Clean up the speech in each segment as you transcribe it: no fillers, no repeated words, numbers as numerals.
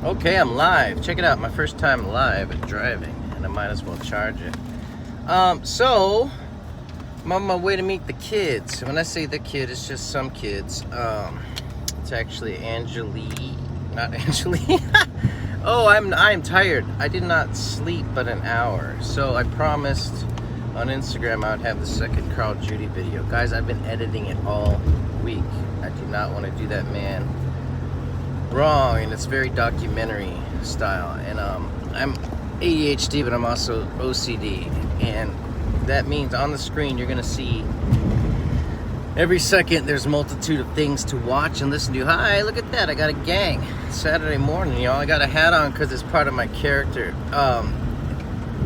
Okay, I'm live. Check it out. My first time live at driving, and I might as well charge it. So I'm on my way to meet the kids. When I say the kid, it's just some kids. It's actually Angelique, not Angelique. Oh, I'm tired. I did not sleep but an hour. So I promised on Instagram I would have the second Carl Judy video. Guys, I've been editing it all week. I do not want to do that man wrong, and it's very documentary style. And I'm ADHD, but I'm also OCD, and that means on the screen you're gonna see every second there's a multitude of things to watch and listen to. Hi, look at that, I got a gang. Saturday morning, y'all. I got a hat on because it's part of my character.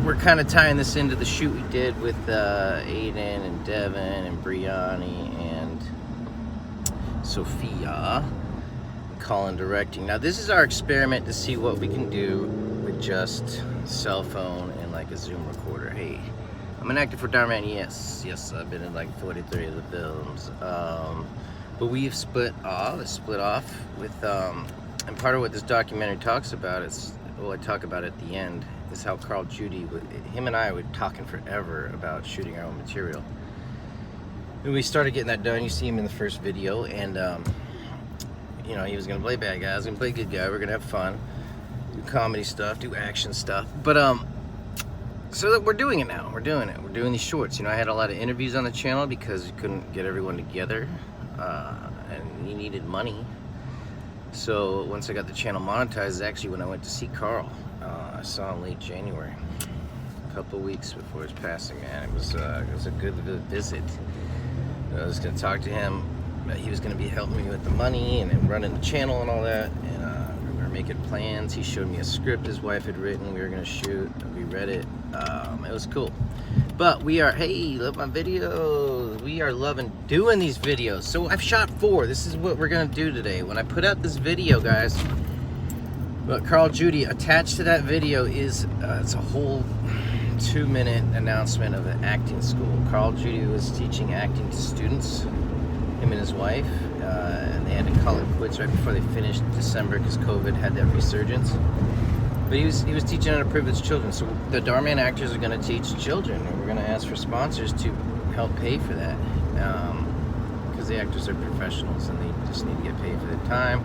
We're kind of tying this into the shoot we did with Aiden and Devin and Brianni and Sophia, Colin directing. Now this is our experiment to see what we can do with just cell phone and like a Zoom recorder. Hey, I'm an actor for Dhar Mann. Yes, I've been in like 43 of the films. But we've split off with, and part of what this documentary talks about is, well, I talk about at the end, is how Carl Judy, him and I were talking forever about shooting our own material. And we started getting that done. You see him in the first video, and you know, he was gonna play bad guy, I was gonna play good guy, we're gonna have fun, do comedy stuff, do action stuff. But so we're doing it now. We're doing it. We're doing these shorts. You know, I had a lot of interviews on the channel because we couldn't get everyone together, and he needed money. So once I got the channel monetized, is actually when I went to see Carl. I saw him late January, a couple weeks before his passing. Man, it was a good visit. I was gonna talk to him. He was gonna be helping me with the money and running the channel and all that. And we were making plans. He showed me a script his wife had written. We were gonna shoot. We read it. It was cool. But we are, hey, love my videos. We are loving doing these videos. So I've shot 4. This is what we're gonna do today. When I put out this video, guys, but Carl Judy, attached to that video is, it's a whole 2-minute announcement of an acting school. Carl Judy was teaching acting to students, him and his wife, and they had to call it quits right before they finished December because COVID had that resurgence. But he was teaching underprivileged children. So the Dhar Mann actors are going to teach children, and we're going to ask for sponsors to help pay for that, because the actors are professionals and they just need to get paid for their time.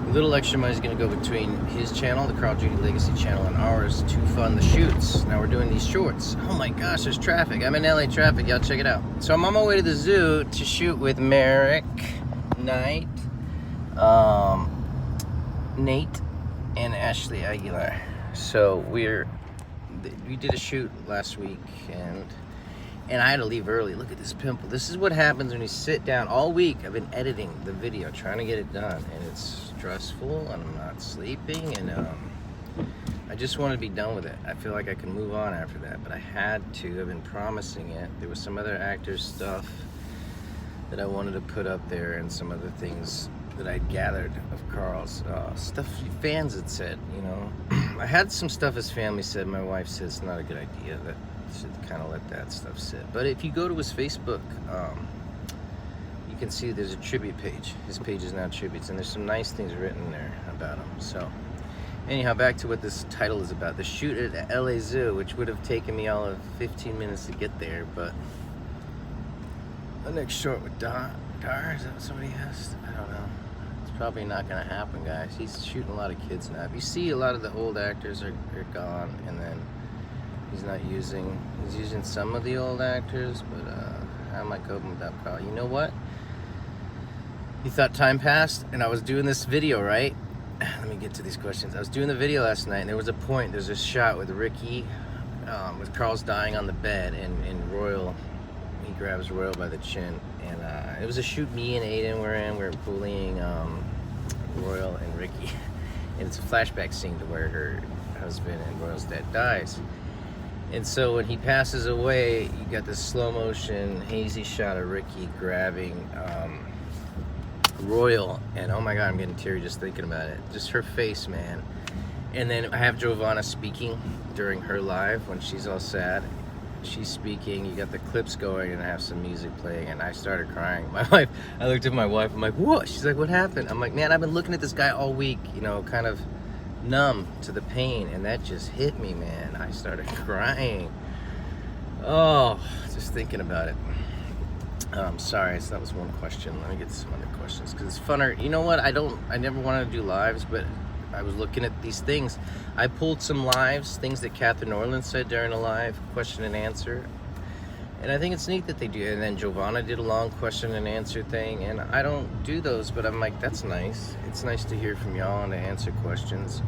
A little extra money is going to go between his channel, the Carl Judy Legacy channel, and ours to fund the shoots. Now we're doing these shorts. Oh my gosh, there's traffic. I'm in LA traffic. Y'all check it out. So I'm on my way to the zoo to shoot with Merrick, Knight, Nate, and Ashley Aguilar. So we did a shoot last week, and I had to leave early. Look at this pimple. This is what happens when you sit down. All week I've been editing the video, trying to get it done, and it's stressful, and I'm not sleeping, and I just want to be done with it. I feel like I can move on after that, but I had to. I've been promising it. There was some other actors' stuff that I wanted to put up there, and some other things that I'd gathered of Carl's stuff fans had said, you know. I had some stuff his family said. My wife said it's not a good idea, that should kind of let that stuff sit. But if you go to his Facebook, you can see there's a tribute page. His page is now tributes, and there's some nice things written there about him. So anyhow, back to what this title is about. The shoot at LA Zoo, which would have taken me all of 15 minutes to get there, but the next short with Dhar, is that what somebody asked? I don't know. It's probably not gonna happen, guys. He's shooting a lot of kids now. If you see, a lot of the old actors are gone, and then he's using some of the old actors, but how am I coping without Carl? You know what? He thought time passed, and I was doing this video, right? Let me get to these questions. I was doing the video last night, and there was a point, there's a shot with Ricky, with Carl's dying on the bed, and Royal, he grabs Royal by the chin, and it was a shoot me and Aiden were in. We were bullying Royal and Ricky, and it's a flashback scene to where her husband and Royal's dad dies. And so when he passes away, you got this slow motion, hazy shot of Ricky grabbing Royal, and oh my God, I'm getting teary just thinking about it. Just her face, man. And then I have Giovanna speaking during her live when she's all sad. She's speaking, you got the clips going, and I have some music playing, and I started crying. My wife, I looked at my wife, I'm like, what? She's like, what happened? I'm like, man, I've been looking at this guy all week, you know, kind of numb to the pain, and that just hit me, man. I started crying. Oh, just thinking about it. Sorry, so that was one question. Let me get some other questions because it's funner. You know what? I never wanted to do lives, but I was looking at these things. I pulled some lives, things that Catherine Norland said during a live question and answer. And I think it's neat that they do. And then Giovanna did a long question and answer thing. And I don't do those, but I'm like, that's nice. It's nice to hear from y'all and to answer questions.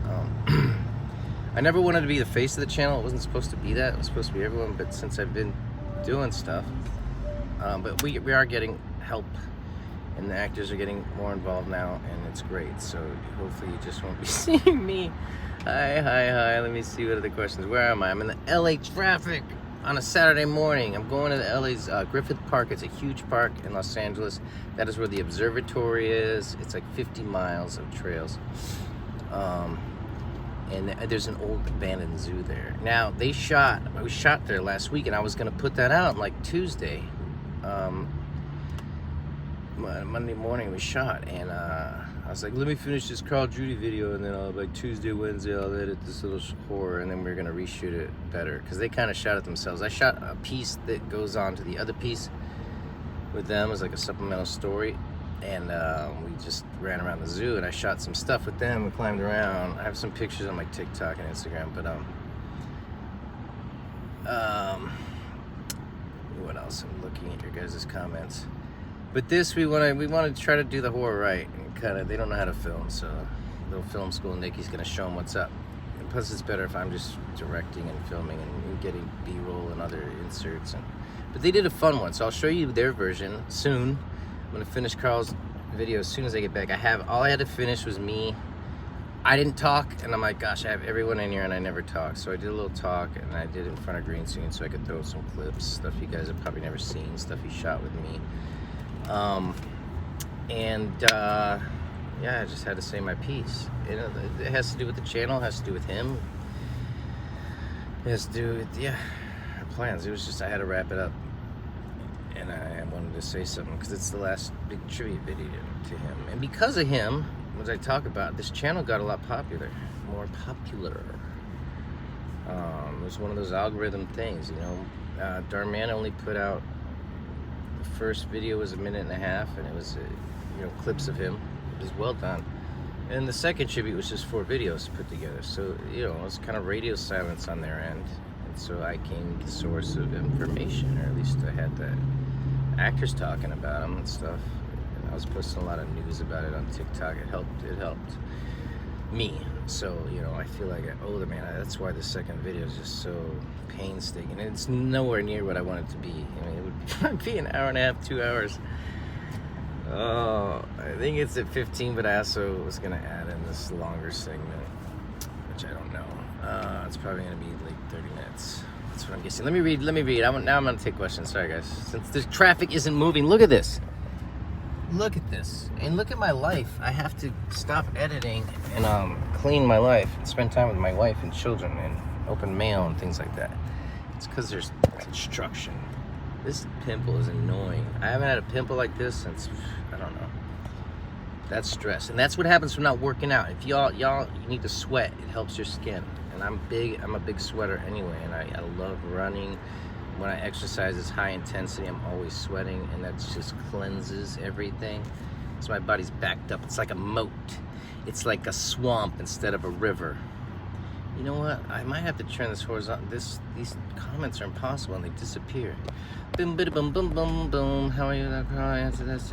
I never wanted to be the face of the channel. It wasn't supposed to be that. It was supposed to be everyone. But since I've been doing stuff, but we are getting help. And the actors are getting more involved now. And it's great. So hopefully you just won't be seeing me. Hi. Let me see what are the questions. Where am I? I'm in the LA traffic. On a Saturday morning, I'm going to the LA's Griffith Park. It's a huge park in Los Angeles. That is where the observatory is. It's like 50 miles of trails. And there's an old abandoned zoo there. Now, we shot there last week, and I was going to put that out like Tuesday. Monday morning we shot, and I was like, let me finish this Call of Duty video, and then like Tuesday, Wednesday, I'll edit this little horror, and then we're gonna reshoot it better, because they kind of shot it themselves. I shot a piece that goes on to the other piece with them as like a supplemental story, and we just ran around the zoo, and I shot some stuff with them. We climbed around. I have some pictures on my TikTok and Instagram, but what else? I'm looking at your guys' comments. But this, we want to try to do the horror right, and kind of, they don't know how to film, so little film school, Nikki's gonna show them what's up. And plus, it's better if I'm just directing and filming and getting B-roll and other inserts. But they did a fun one, so I'll show you their version soon. I'm gonna finish Carl's video as soon as I get back. All I had to finish was me. I didn't talk, and I'm like, gosh, I have everyone in here and I never talk. So I did a little talk, and I did it in front of green screen so I could throw some clips, stuff you guys have probably never seen, stuff he shot with me. Yeah, I just had to say my piece. You know, it has to do with the channel, it has to do with him. It has to do with, our plans. It was just, I had to wrap it up. And I wanted to say something, because it's the last big tribute video to him. And because of him, as I talk about, this channel got a lot more popular. It was one of those algorithm things, you know. Dhar Mann only put out, the first video was 1.5 minutes, and it was, clips of him. It was well done. And the second tribute was just 4 videos put together. So, it was kind of radio silence on their end. And so I came the source of information, or at least I had the actors talking about them and stuff. And I was posting a lot of news about it on TikTok. It helped me. So, I feel like I owe them, man. That's why the second video is just so painstaking. And it's nowhere near what I want it to be. It would be an hour and a half, 2 hours. Oh, I think it's at 15, but I also was going to add in this longer segment, which I don't know. It's probably going to be like 30 minutes. That's what I'm guessing. Let me read. Now I'm going to take questions. Sorry, guys. Since the traffic isn't moving, look at this. Look at this. And look at my life. I have to stop editing and clean my life and spend time with my wife and children and open mail and things like that. It's because there's construction. This pimple is annoying. I haven't had a pimple like this since, I don't know. That's stress. And that's what happens from not working out. If y'all you need to sweat, it helps your skin. And I'm a big sweater anyway, and I love running. When I exercise, it's high intensity. I'm always sweating, and that just cleanses everything. So my body's backed up. It's like a moat. It's like a swamp instead of a river. You know what? I might have to turn this horizontal. These comments are impossible, and they disappear. Boom, bada, boom, boom, boom, boom. How are you, Carl? Answer this.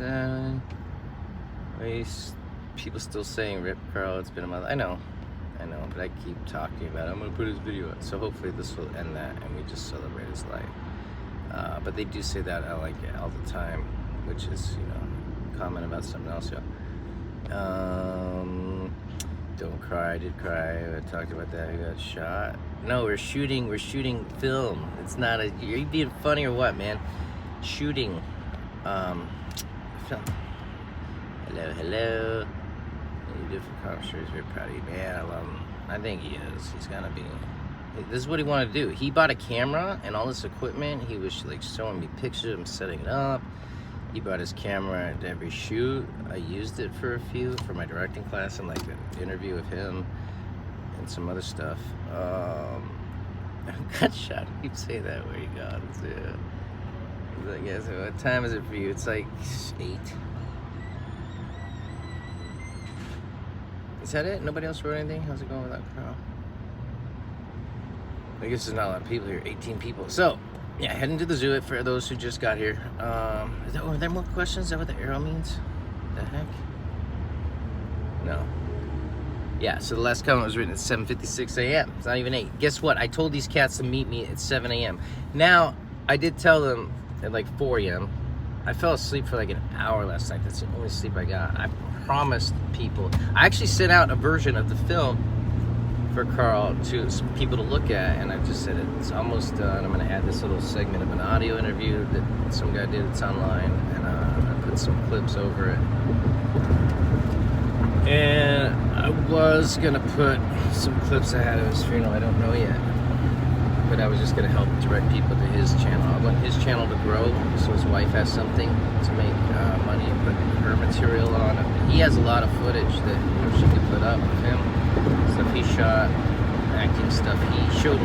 People still saying, "Rip, Carl." It's been a month. I know, but I keep talking about it. I'm gonna put his video out, so hopefully this will end that, and we just celebrate his life. But they do say that I like it all the time, which is, comment about something else, Don't cry. I did cry. I talked about that. We got shot. No, we're shooting film. It's not are you being funny or what, man? Shooting film. Hello. You did for Carl. Sure, he's very proud of you, man. I love him. I think he is. He's gonna be. This is what he wanted to do. He bought a camera and all this equipment. He was like showing me pictures of him setting it up. He brought his camera to every shoot. I used it for a few for my directing class and like an interview with him. and some other stuff. Got shot. I keep saying that. Where you got it? I guess. What time is it for you? It's like 8. Is that it? Nobody else wrote anything? How's it going with that crowd? I guess there's not a lot of people here. 18 people. So, yeah, heading to the zoo for those who just got here. Are there more questions? Is that what the arrow means? The heck? No. Yeah, so the last comment was written at 7:56 a.m. It's not even 8. Guess what? I told these cats to meet me at 7 a.m. Now, I did tell them at like 4 a.m. I fell asleep for like an hour last night. That's the only sleep I got. I promised people. I actually sent out a version of the film for Carl to some people to look at, and I just said it's almost done. I'm going to add this little segment of an audio interview that some guy did. It's online, and I put some clips over it. And I was going to put some clips I had of his funeral. I don't know yet. But I was just going to help direct people to his channel. I want his channel to grow so his wife has something to make money and put her material on it. He has a lot of footage that she could put up of him. Stuff he shot, acting stuff. He showed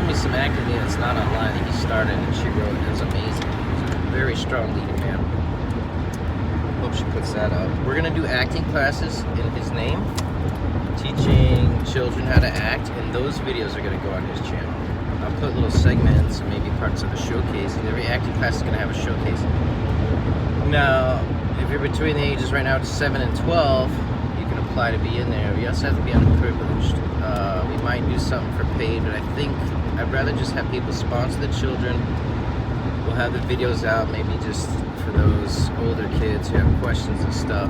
me some acting that's not online that he started and she wrote. It was amazing. He's a very strong leading man. Hope she puts that up. We're going to do acting classes in his name, teaching children how to act, and those videos are going to go on his channel. I'll put little segments, maybe parts of a showcase. Every acting class is going to have a showcase. Now, if you're between the ages right now of 7 and 12, you can apply to be in there. You also have to be underprivileged. We might do something for paid, but I think I'd rather just have people sponsor the children. We'll have the videos out, maybe just for those older kids who have questions and stuff.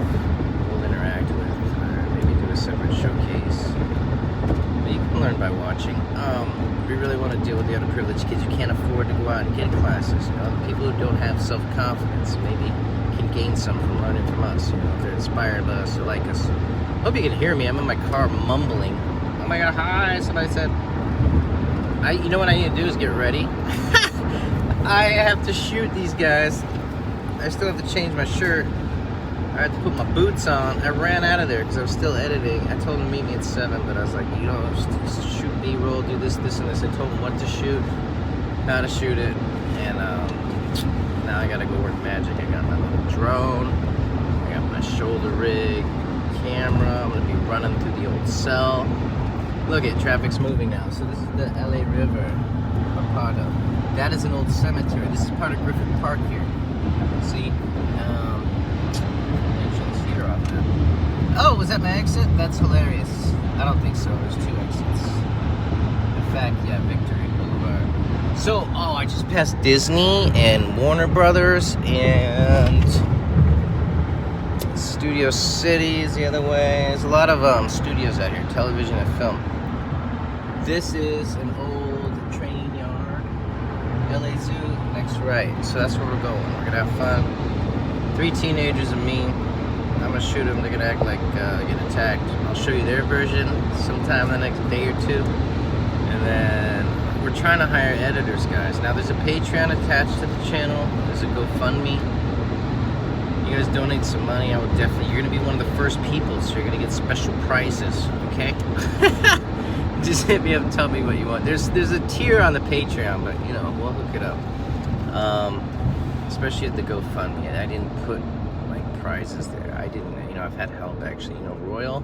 We'll interact with, or maybe do a separate showcase. But you can learn by watching. We really want to deal with the underprivileged kids who can't afford to go out and get classes. You know, the people who don't have self-confidence maybe can gain some from learning from us. You know, if they're inspired by us or like us. Hope you can hear me. I'm in my car mumbling. Oh my God, hi! Somebody said. You know what I need to do is get ready. I have to shoot these guys. I still have to change my shirt. I had to put my boots on. I ran out of there because I was still editing. I told them to meet me at 7, but I was like, you know, just shoot B-roll, do this, this, and this. I told them what to shoot, how to shoot it, and now I gotta go work magic. I got my little drone, I got my shoulder rig, camera. I'm gonna be running through the old cell. Look at traffic's moving now. So this is the LA River, a part of. That is an old cemetery. This is part of Griffith Park here. See? Oh, was that my exit? That's hilarious. I don't think so. There's 2 exits. In fact, yeah, Victory Boulevard. So, I just passed Disney and Warner Brothers and Studio City is the other way. There's a lot of studios out here, television and film. This is an old train yard. LA Zoo, next right. So that's where we're going. We're gonna have fun. 3 teenagers and me. I'm gonna shoot them. They're gonna act like get attacked. I'll show you their version sometime the next day or 2. And then we're trying to hire editors, guys. Now there's a Patreon attached to the channel. There's a GoFundMe. You guys donate some money. I would definitely. You're gonna be one of the first people, so you're gonna get special prizes. Okay? Just hit me up and tell me what you want. There's a tier on the Patreon, but you know we'll hook it up. Especially at the GoFundMe. I didn't put prizes there. I didn't, you know, I've had help actually. You know, Royal,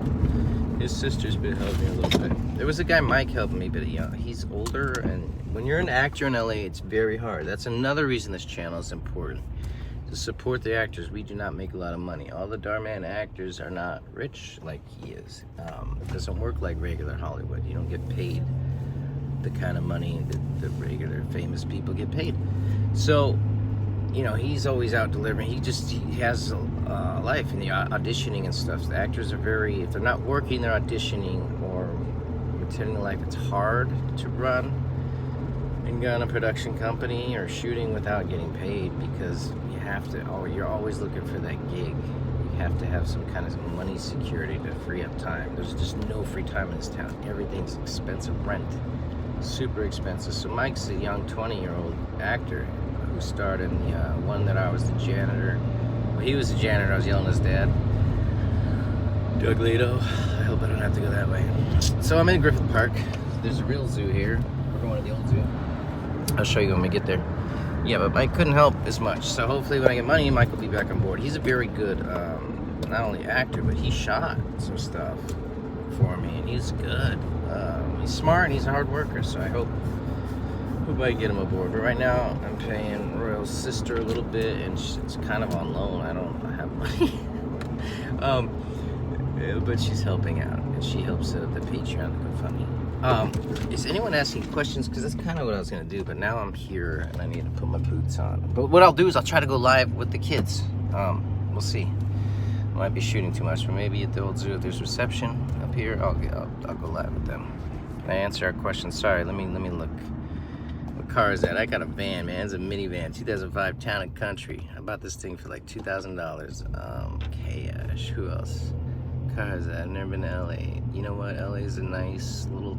his sister's been helping me a little bit. There was a guy, Mike, helping me, but you know, he's older, and when you're an actor in LA, it's very hard. That's another reason this channel is important. To support the actors. We do not make a lot of money. All the Dhar Mann actors are not rich like he is. It doesn't work like regular Hollywood. You don't get paid the kind of money that the regular famous people get paid. So, you know, he's always out delivering. He has a life in the auditioning and stuff. The actors are very, if they're not working, they're auditioning or attending life. It's hard to run and go on a production company or shooting without getting paid because you have to, you're always looking for that gig. You have to have some kind of money security to free up time. There's just no free time in this town. Everything's expensive. Rent, super expensive. So Mike's a young 20-year-old actor who starred in the one that I was the janitor. Well, he was the janitor. I was yelling at his dad. Doug Leto. I hope I don't have to go that way. So I'm in Griffith Park. There's a real zoo here. We're going to the old zoo. I'll show you when we get there. Yeah, but Mike couldn't help as much. So hopefully when I get money, Mike will be back on board. He's a very good, not only actor, but he shot some stuff for me, and he's good. He's smart and he's a hard worker, so I hope I can get him aboard. But right now, I'm paying Royal's sister a little bit, and it's kind of on loan. I don't have money. But she's helping out, and she helps set up the Patreon to GoFundMe. Is anyone asking questions? Because that's kind of what I was going to do, but now I'm here, and I need to put my boots on. But what I'll do is I'll try to go live with the kids. We'll see. I might be shooting too much, but maybe at the old zoo, if there's reception up here, I'll go live with them. Can I answer our questions? Sorry, let me look. What car is that? I got a van, man. It's a minivan, 2005 Town and Country. I bought this thing for like $2,000. Cash. Who else? Car is that? I've never been to LA. You know what? LA is a nice little.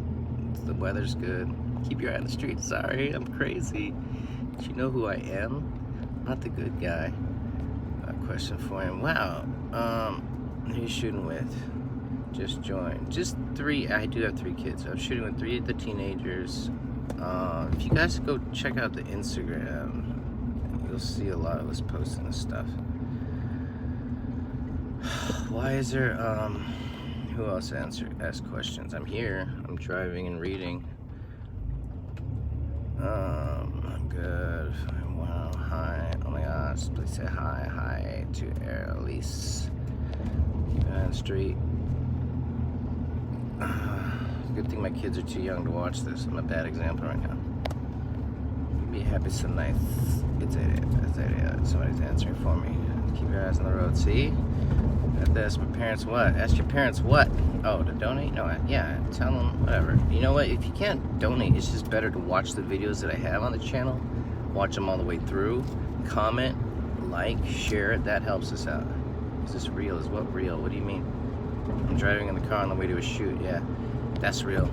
The weather's good. Keep your eye on the street. Sorry, I'm crazy. Do you know who I am? Not the good guy. A question for him. Wow. Who you shooting with? Just joined. Just 3. I do have 3 kids. I'm shooting with 3 of the teenagers. If you guys go check out the Instagram, you'll see a lot of us posting this stuff. Why is there, who else ask questions? I'm here, I'm driving and reading. I'm good. Wow, hi, oh my gosh, please say hi to Elise. On the street. Good thing my kids are too young to watch this. I'm a bad example right now. Be happy so nice. It's somebody's answering for me. Keep your eyes on the road. See? I have to ask my parents what? Ask your parents what? Oh, to donate? No, yeah, tell them whatever. You know what? If you can't donate, it's just better to watch the videos that I have on the channel. Watch them all the way through. Comment, like, share it. That helps us out. Is this real? Is what real? What do you mean? I'm driving in the car on the way to a shoot. Yeah, that's real.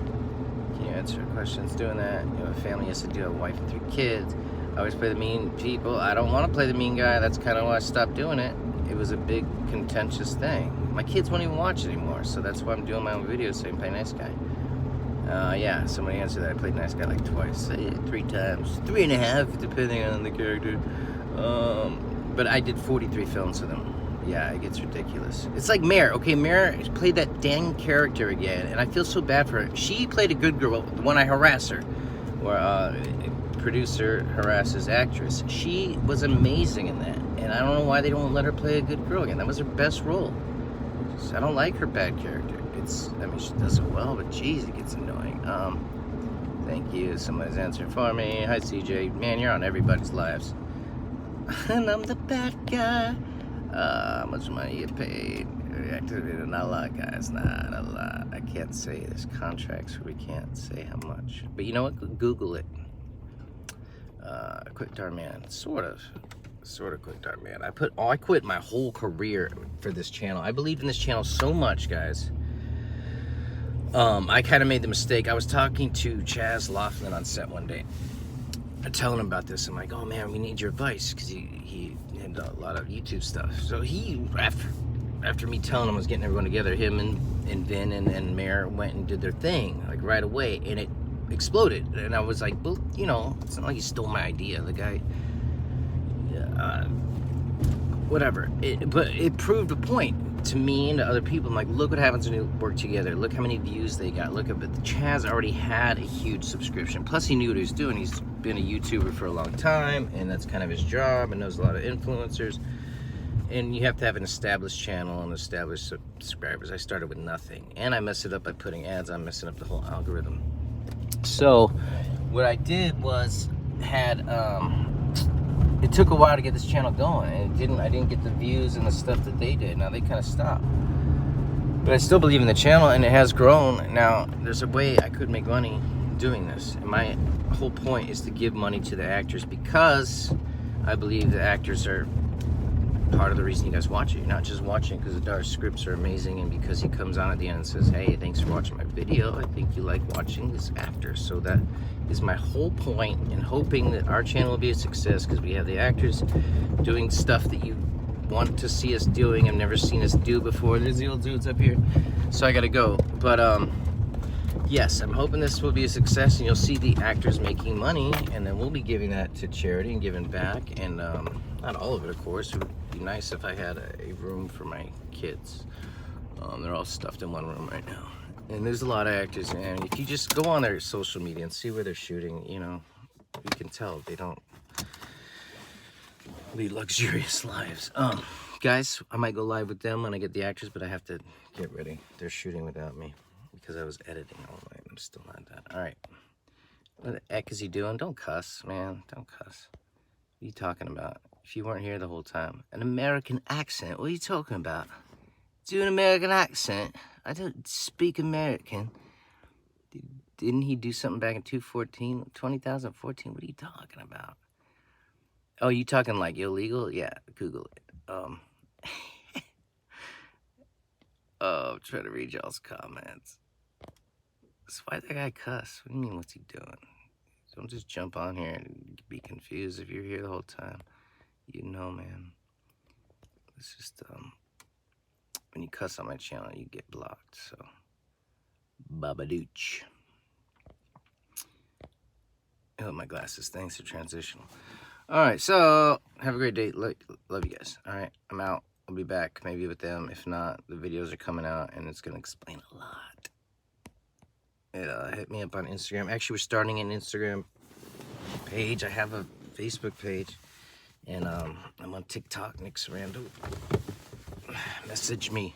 Can you answer questions doing that? You have a family, yes I do. A wife and 3 kids. I always play the mean people. I don't want to play the mean guy. That's kind of why I stopped doing it. It was a big contentious thing. My kids won't even watch it anymore, so that's why I'm doing my own videos saying play nice guy. Yeah, somebody answered that. I played nice guy like twice, 3 times, 3.5 depending on the character. But I did 43 films with them. Yeah, it gets ridiculous. It's like Mare. Okay, Mare played that dang character again, and I feel so bad for her. She played a good girl, the one I harass her, where producer harasses actress. She was amazing in that, and I don't know why they don't let her play a good girl again. That was her best role. I don't like her bad character. I mean, she does it well, but geez, it gets annoying. Thank you. Somebody's answering for me. Hi, CJ. Man, you're on everybody's lives. And I'm the bad guy. How much money you paid? Not a lot, guys. Not a lot. I can't say. There's contracts where we can't say how much. But you know what? Google it. Quick Dhar Mann. Sort of Quick Dhar Mann. I quit my whole career for this channel. I believed in this channel so much, guys. I kind of made the mistake. I was talking to Chaz Laughlin on set one day. I telling him about this. I'm like, oh man, we need your advice, because he had a lot of YouTube stuff. So he, after me telling him I was getting everyone together, him and Vin and Mare went and did their thing like right away, and it exploded. And I was like, well, you know, it's not like he stole my idea. The guy, whatever. But it proved a point to me and to other people. I'm like, look what happens when you work together. Look how many views they got. Look at it. Chaz already had a huge subscription. Plus, he knew what he was doing. He's been a YouTuber for a long time, and that's kind of his job, and knows a lot of influencers. And you have to have an established channel and established subscribers. I started with nothing, and I messed it up by putting ads on, messing up the whole algorithm. So what I did was it took a while to get this channel going, and I didn't get the views and the stuff that they did. Now they kind of stopped, but I still believe in the channel, and it has grown. Now there's a way I could make money doing this, and my whole point is to give money to the actors, because I believe the actors are part of the reason you guys watch it. You're not just watching because the Dhar's scripts are amazing, and because he comes on at the end and says, hey, thanks for watching my video. I think you like watching this actor. So that is my whole point, and hoping that our channel will be a success, because we have the actors doing stuff that you want to see us doing. I've never seen us do before. There's the old dudes up here. So I gotta go. But yes, I'm hoping this will be a success, and you'll see the actors making money, and then we'll be giving that to charity and giving back. And not all of it, of course. It would be nice if I had a room for my kids. They're all stuffed in one room right now. And there's a lot of actors, and if you just go on their social media and see where they're shooting, you know, you can tell they don't lead luxurious lives. Guys, I might go live with them when I get the actors, but I have to get ready. They're shooting without me because I was editing all night. I'm still not done. All right. What the heck is he doing? Don't cuss, man. Don't cuss. What are you talking about? If you weren't here the whole time. An American accent? What are you talking about? Do an American accent? I don't speak American. Didn't he do something back in 2014? What are you talking about? Oh, you talking like illegal? Yeah, Google it. Oh, I'm trying to read y'all's comments. Why that guy cuss? What do you mean, what's he doing? Don't just jump on here and be confused if you're here the whole time. You know, man. It's just, when you cuss on my channel, you get blocked, so. Babadooch. Oh, my glasses. Thanks for transitional. All right, so have a great day. Love you guys. All right, I'm out. I'll be back maybe with them. If not, the videos are coming out, and it's going to explain a lot. Hit me up on Instagram. Actually, we're starting an Instagram page. I have a Facebook page, and I'm on TikTok. Nick's Randall. Message me.